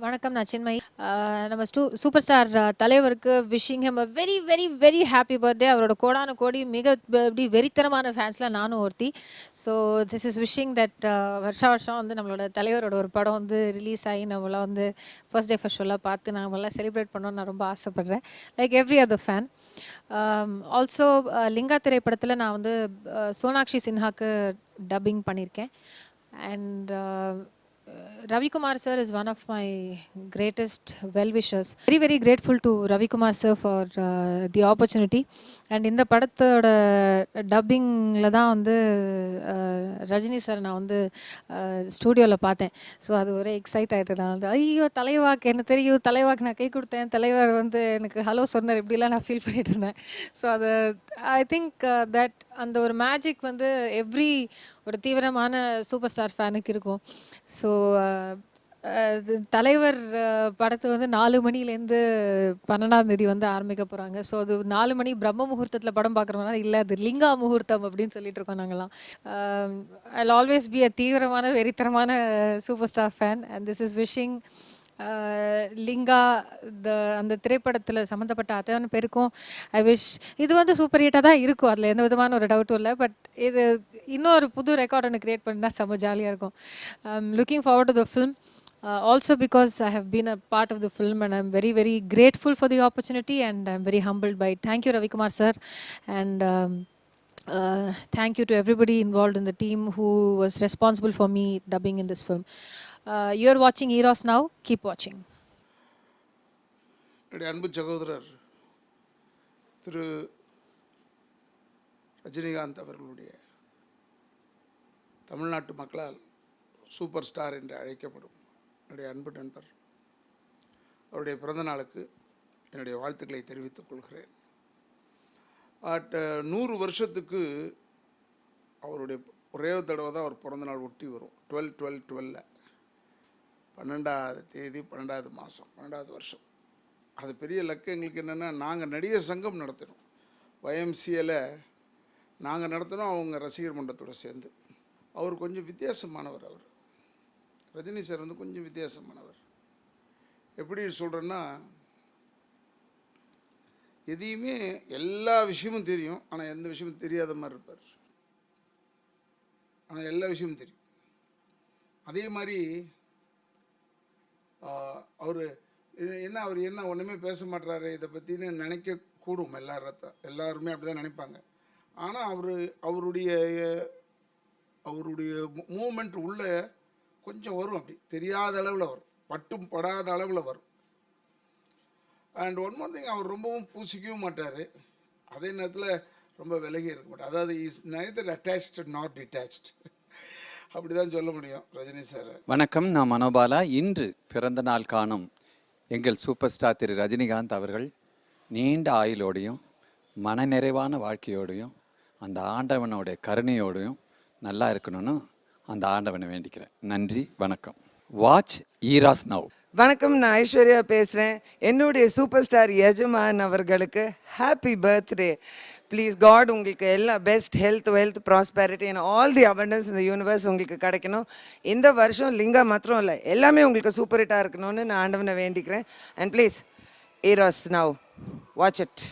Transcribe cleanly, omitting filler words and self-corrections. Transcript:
வணக்கம், நான் சின்மயி. நம்ம சூப்பர் ஸ்டார் தலைவருக்கு wishing him a very very very happy birthday. அவரோட கோடான கோடி இப்படி வெறித்தனமான ஃபேன்ஸில் நானும் ஒருத்தி. So this is wishing that வருஷா வருஷம் வந்து நம்மளோட தலைவரோட ஒரு படம் வந்து ரிலீஸ் ஆகி நம்மளாம் வந்து ஃபர்ஸ்ட் டே ஃபர்ஸ்ட் ஷோலாம் பார்த்து நாங்கள்லாம் செலிப்ரேட் பண்ணணும்னு நான் ரொம்ப ஆசைப்பட்றேன். Like every other fan. Also Lingaa திரைப்படத்தில் நான் வந்து சோனாக்ஷி சின்ஹாக்கு டப்பிங் பண்ணியிருக்கேன். And Ravi Kumar sir is one of my greatest well-wishers. Very, very grateful to Ravi Kumar sir for the opportunity. And இந்த படத்தோட டப்பிங்கில் தான் வந்து ரஜினி சார் நான் வந்து ஸ்டூடியோவில் பார்த்தேன். ஸோ அது ஒரே எக்ஸைட் ஆகிட்டு நான் வந்து ஐயோ தலைவாக்கு என்ன தெரியும், தலைவாக்கு நான் கை கொடுத்தேன், தலைவர் வந்து எனக்கு ஹலோ சொன்னார், இப்படிலாம் நான் ஃபீல் பண்ணிட்டு இருந்தேன். ஸோ அது ஐ திங்க் தட் அந்த ஒரு மேஜிக் வந்து எவ்ரி ஒரு தீவிரமான சூப்பர் ஸ்டார் ஃபேனுக்கு இருக்கும். ஸோ தலைவர் படத்து வந்து 4 மணிலேருந்து 12ஆம் தேதி வந்து ஆரம்பிக்க போகிறாங்க. ஸோ அது 4 மணி பிரம்ம முகூர்த்தத்தில் படம் பார்க்குறோம்னா இல்லை, அது லிங்கா முகூர்த்தம் அப்படின்னு சொல்லிட்டு இருக்கோம் நாங்கள்லாம். ஐ ஆல்வேஸ் பி அ தீவிரமான வெறித்தனமான super star fan. And this is wishing Lingaa அந்த திரைப்படத்தில் சம்மந்தப்பட்ட அத்தனை பேருக்கும் ஐ விஷ் இது வந்து சூப்பர் ஹிட்டாக தான் இருக்கும், அதில் எந்த விதமான ஒரு டவுட்டும் இல்லை. பட் இது இன்னொரு புது ரெக்கார்ட் ஒன்று க்ரியேட் பண்ணால் செம்ம ஜாலியாக இருக்கும். Looking forward to the film. Also because I have been a part of the film and I'm very, very grateful for the opportunity and I'm very humbled by it. Thank you, Ravi Kumar sir. And thank you to everybody involved in the team who was responsible for me dubbing in this film. You're watching Eros now. Keep watching. அன்பு சகோதரர் திரு ரஜினிகாந்த் அவர்களுடைய தமிழ்நாட்டு மக்களால் super star என்று அழைக்கப்படும் என்னுடைய அன்பு நண்பர் அவருடைய பிறந்த நாளுக்கு என்னுடைய வாழ்த்துக்களை தெரிவித்துக் கொள்கிறேன். 100 வருஷத்துக்கு அவருடைய ஒரே தடவை தான் அவர் பிறந்த நாள் ஒட்டி வரும். 12/12/12 12ஆவது தேதி 12ஆவது மாதம் 12ஆவது வருஷம். அது பெரிய லக்கு. எங்களுக்கு என்னென்னா, நாங்கள் நடிகர் சங்கம் நடத்தினோம், YMCAல நாங்கள் நடத்தினோம், அவங்க ரசிகர் மன்றத்தோடு சேர்ந்து. அவர் கொஞ்சம் வித்தியாசமானவர். அவர் ரஜினி சார் வந்து கொஞ்சம் வித்தியாசமானவர். எப்படி சொல்கிறேன்னா, எதையுமே எல்லா விஷயமும் தெரியும், ஆனால் எந்த விஷயமும் தெரியாத மாதிரி இருப்பார். ஆனால் எல்லா விஷயமும் தெரியும். அதே மாதிரி அவர் என்ன ஒன்றுமே பேச மாட்டுறாரு இதை பற்றின்னு நினைக்கக்கூடும். எல்லாருமே அப்படி தான் நினைப்பாங்க. ஆனால் அவருடைய மூமெண்ட் உள்ள கொஞ்சம் வரும், அப்படி தெரியாத அளவில் வரும், பட்டும் படாத அளவில் வரும். அண்ட் ஒன் மோர் திங், அவர் ரொம்பவும் பூசிக்கவும் மாட்டார், அதே நேரத்தில் ரொம்ப விலகி இருக்க மாட்டார். அதாவது is neither attached not detached, அப்படி தான் சொல்ல முடியும் ரஜினி சார். வணக்கம், நான் மனோபாலா. இன்று பிறந்த நாள் காணும் எங்கள் சூப்பர் ஸ்டார் திரு ரஜினிகாந்த் அவர்கள் நீண்ட ஆயுளோடையும் மனநிறைவான வாழ்க்கையோடையும் அந்த ஆண்டவனோடைய கருணையோடையும் நல்லா இருக்கணும்னு அந்த ஆண்டவனை வேண்டிக்கிறேன். நன்றி, வணக்கம். Watch eros now. வணக்கம், நான் ஐஸ்வர்யா பேசுகிறேன். என்னுடைய சூப்பர் ஸ்டார் எஜமான் அவர்களுக்கு ஹாப்பி பர்த்டே. ப்ளீஸ் காட் உங்களுக்கு எல்லா best health, wealth, prosperity and all the abundance இந்த யூனிவர்ஸ் உங்களுக்கு கிடைக்கணும். இந்த வருஷம் லிங்கா மாத்திரம் இல்லை, எல்லாமே உங்களுக்கு சூப்பர் ஹிட்டாக இருக்கணும்னு நான் ஆண்டவனை வேண்டிக்கிறேன். And please eros now, watch it.